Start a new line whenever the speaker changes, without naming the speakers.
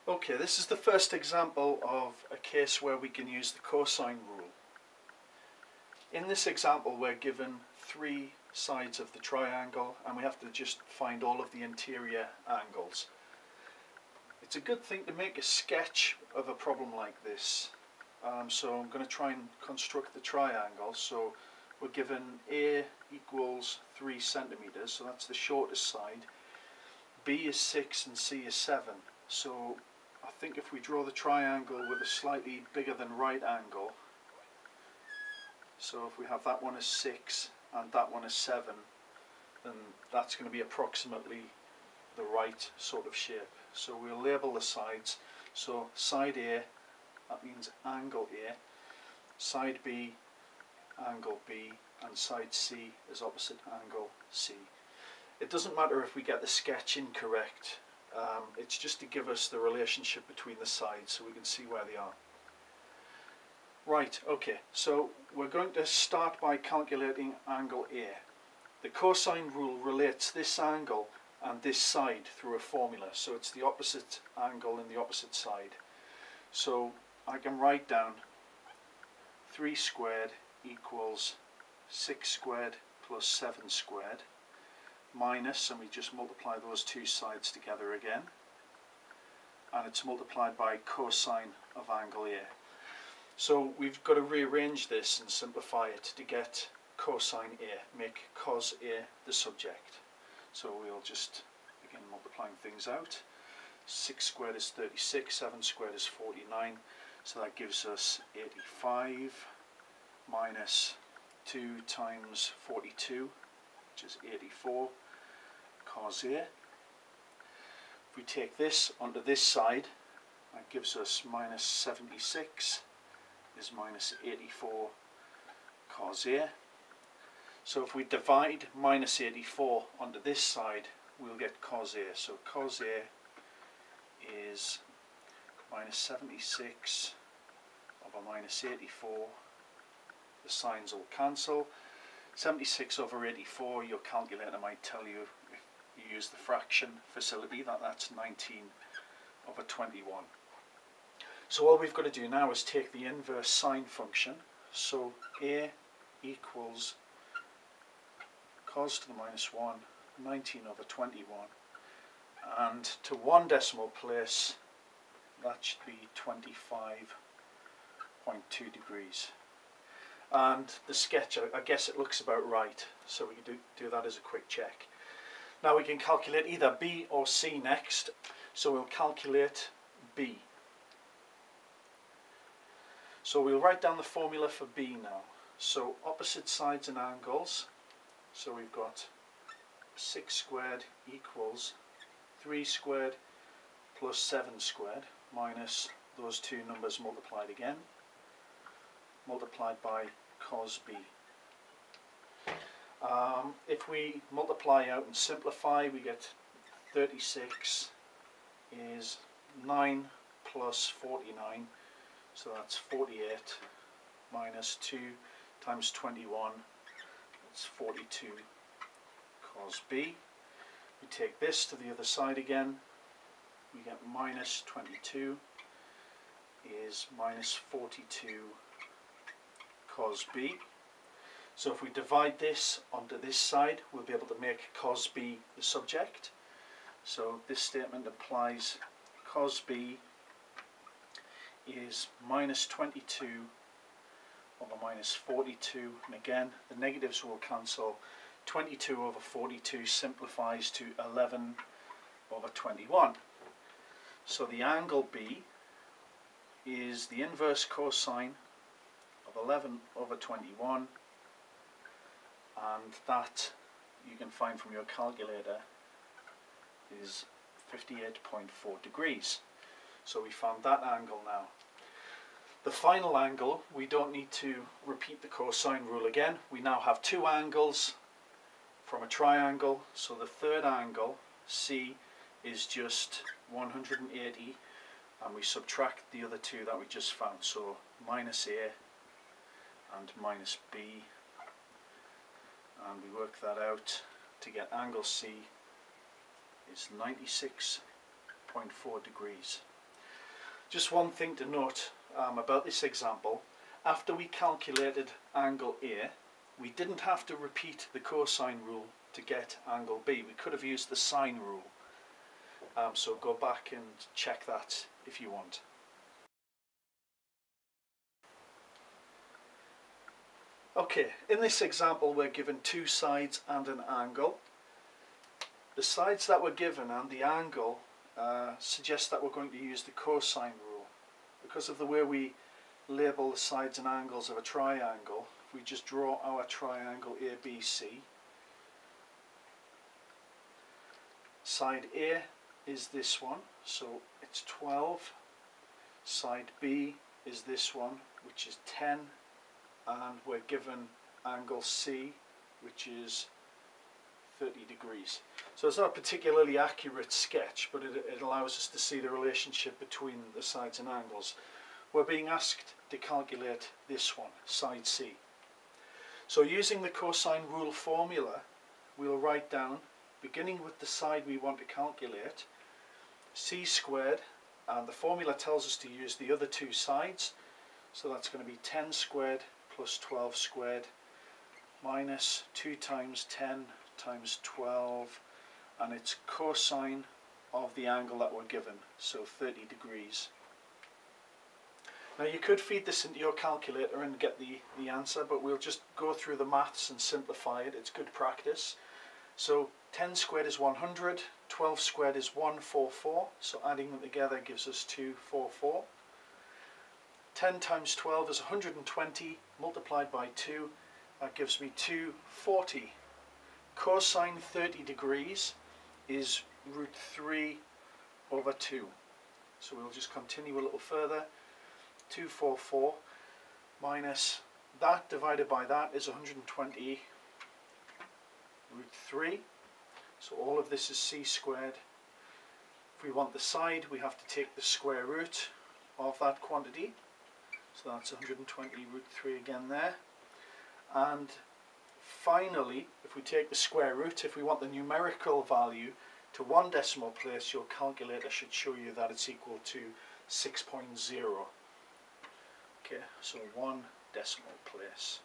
Okay, this is the first example of a case where we can use the cosine rule. In this example we're given three sides of the triangle and we have to just find all of the interior angles. It's a good thing to make a sketch of a problem like this. So I'm going to try and construct the triangle. So we're given A equals 3 centimeters, so that's the shortest side. B is 6 and C is 7. So I think if we draw the triangle with a slightly bigger than right angle, so if we have that one as 6 and that one as 7, then that's going to be approximately the right sort of shape. So we'll label the sides. So side A, that means angle A, side B, angle B, and side C is opposite angle C. It doesn't matter if we get the sketch incorrect, it's just to give us the relationship between the sides so we can see where they are. Right, okay, so we're going to start by calculating angle A. The cosine rule relates this angle and this side through a formula, so it's the opposite angle and the opposite side. So I can write down 3 squared equals 6 squared plus 7 squared minus, and we just multiply those two sides together again, and it's multiplied by cosine of angle A. So we've got to rearrange this and simplify it to get cosine A, make cos A the subject. So we'll just begin multiplying things out. 6 squared is 36, 7 squared is 49, so that gives us 85 minus 2 times 42, which is 84, cos A. If we take this onto this side, that gives us minus 76 is minus 84 cos A. So if we divide minus 84 onto this side, we'll get cos A. So cos A is minus 76 over minus 84. The signs will cancel. 76 over 84, your calculator might tell you, if you use the fraction facility, that's 19 over 21. So all we've got to do now is take the inverse sine function. So A equals cos to the minus 1, 19 over 21, and to one decimal place that should be 25.2 degrees. And the sketch, I guess it looks about right, so we can do that as a quick check. Now we can calculate either B or C next, so we'll calculate B. So we'll write down the formula for B now. So opposite sides and angles, so we've got 6 squared equals 3 squared plus 7 squared minus those two numbers multiplied again, multiplied by cos B. If we multiply out and simplify, we get 36 is 9 plus 49, so that's 48 minus 2 times 21, that's 42 cos B. We take this to the other side again, we get minus 22 is minus 42 cos B. So if we divide this onto this side, we'll be able to make cos B the subject. So this statement implies cos B is minus 22 over minus 42, and again the negatives will cancel. 22 over 42 simplifies to 11 over 21. So the angle B is the inverse cosine of 11 over 21, and that you can find from your calculator is 58.4 degrees. So we found that angle now. The final angle, we don't need to repeat the cosine rule again. We now have two angles from a triangle, so the third angle, C, is just 180, and we subtract the other two that we just found, so minus A and minus B, and we work that out to get angle C is 96.4 degrees. Just one thing to note about this example. After we calculated angle A, we didn't have to repeat the cosine rule to get angle B. We could have used the sine rule. So go back and check that if you want. Okay, in this example we're given two sides and an angle. The sides that we're given and the angle suggest that we're going to use the cosine rule. Because of the way we label the sides and angles of a triangle, if we just draw our triangle ABC, side A is this one, so it's 12, side B is this one, which is 10, and we're given angle C, which is 30 degrees. So it's not a particularly accurate sketch, but it allows us to see the relationship between the sides and angles. We're being asked to calculate this one, side C. So using the cosine rule formula, we'll write down, beginning with the side we want to calculate, C squared, and the formula tells us to use the other two sides, so that's going to be 10 squared plus 12 squared minus 2 times 10 times 12, and it's cosine of the angle that we're given, so 30 degrees. Now you could feed this into your calculator and get the answer, but we'll just go through the maths and simplify it. It's good practice. So 10 squared is 100, 12 squared is 144, so adding them together gives us 244. 10 times 12 is 120, multiplied by 2, that gives me 240. Cosine 30 degrees is root 3 over 2. So we'll just continue a little further. 244 minus that divided by that is 120 root 3. So all of this is c squared. If we want the side, we have to take the square root of that quantity. So that's 120 root 3 again there. And finally, if we take the square root, if we want the numerical value to one decimal place, your calculator should show you that it's equal to 6.0. Okay, so one decimal place.